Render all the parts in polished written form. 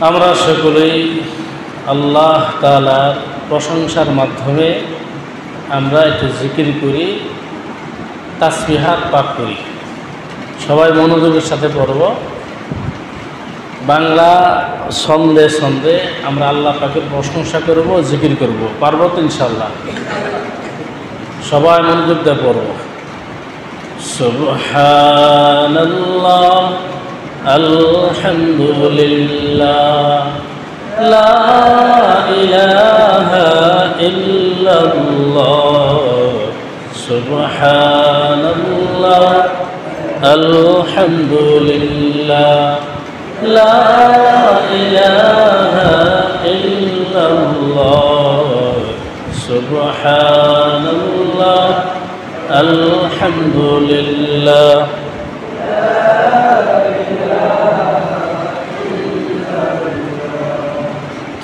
আমরা সকলেই আল্লাহ তাআলার প্রশংসার মাধ্যমে আমরা একটু জিকির করি, তাসবিহাত পাঠ করি। সবাই মনোযোগের সাথে পড়ব। বাংলা ছন্দে ছন্দে আমরা আল্লাহ পাকের প্রশংসা করব, জিকির করব। পারব তো ইনশাআল্লাহ? সবাই মনোযোগ দিয়ে পড়ব। সুবহানাল্লাহ, আলহামদুলিল্লাহ, লা ইলাহা ইল্লাল্লাহ, সুবহানাল্লাহ, আলহামদুলিল্লাহ, লা ইলাহা ইল্লাল্লাহ, সুবহানাল্লাহ, আলহামদুলিল্লাহ।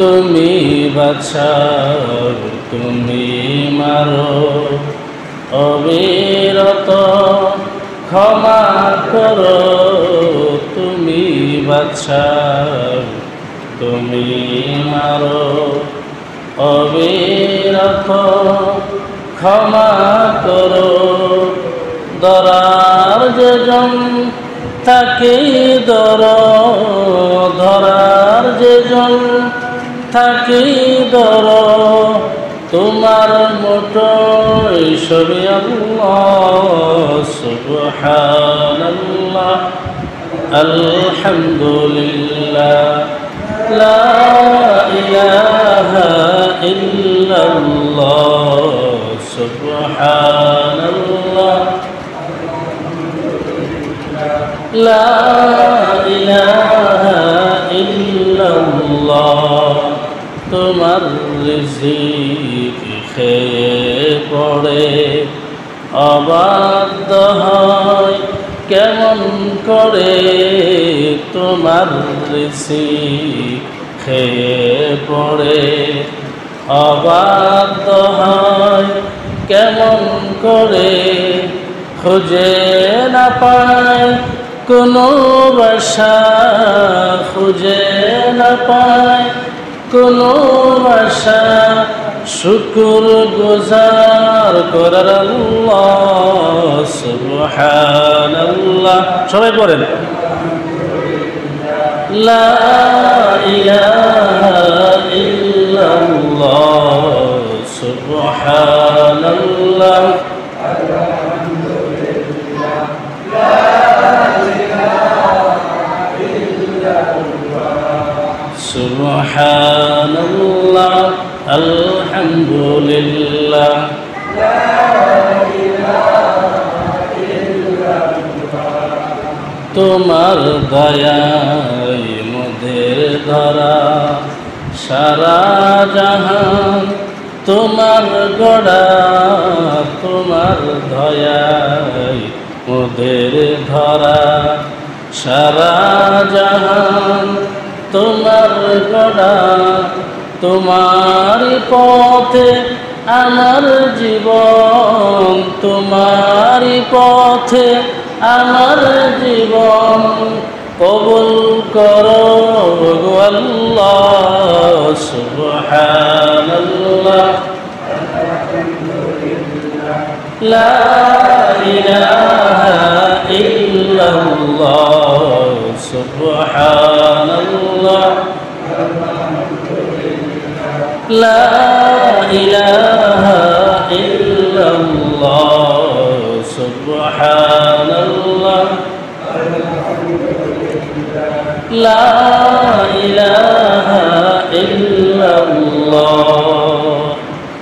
তুমি বাঁচাও, তুমি মারো, অবিরত ক্ষমা করো। তুমি বাঁচাও, তুমি মারো, অবিরত ক্ষমা করো। ধরার যেজন তাকে ধর, ধরার যেজন তাকে ধর। তোমার মোটই সবে আল্লাহ, সুবহানাল্লাহ, আলহামদুলিল্লাহ, লা ইলাহা ইল্লাল্লাহ, সুবহানাল্লাহ, লা ইলাহা ইল্লাল্লাহ। তোমার রিজিক খেয়ে পড়ে অবাধ্য হয় কেমন করে। তোমার রিজিক খেয়ে পড়ে অবাধ্য হয় কেমন করে। খুঁজে না পায় কোনো বাসা, খুঁজে না পায় কোনো বাসা। শুকর গুজার করার আল্লাহ, সুবহানাল্লাহ। সবাই পড়েন, লা ইলাহা ইল্লাল্লাহ, সুবহানাল্লাহ, সুবহানাল্লাহ, আলহামদুলিল্লাহ, লা ইলাহা ইল্লাল্লাহ। তোমার দয়ায় মোদের ধরা সারা জাহান তোমার গড়া। তোমার দয়ায় মোদের ধরা সারা জাহান তোমার গড়া। তোমারই পথে আমার জীবন, তোমারই পথে আমার জীবন। কবুল করো গো আল্লাহ, সুবহানাল্লাহ, লা ইলাহা ইল্লাল্লাহ, সুবহানাল্লাহ, লা ইলাহা ইল্লাল্লাহ, সুবহানাল্লাহ, লা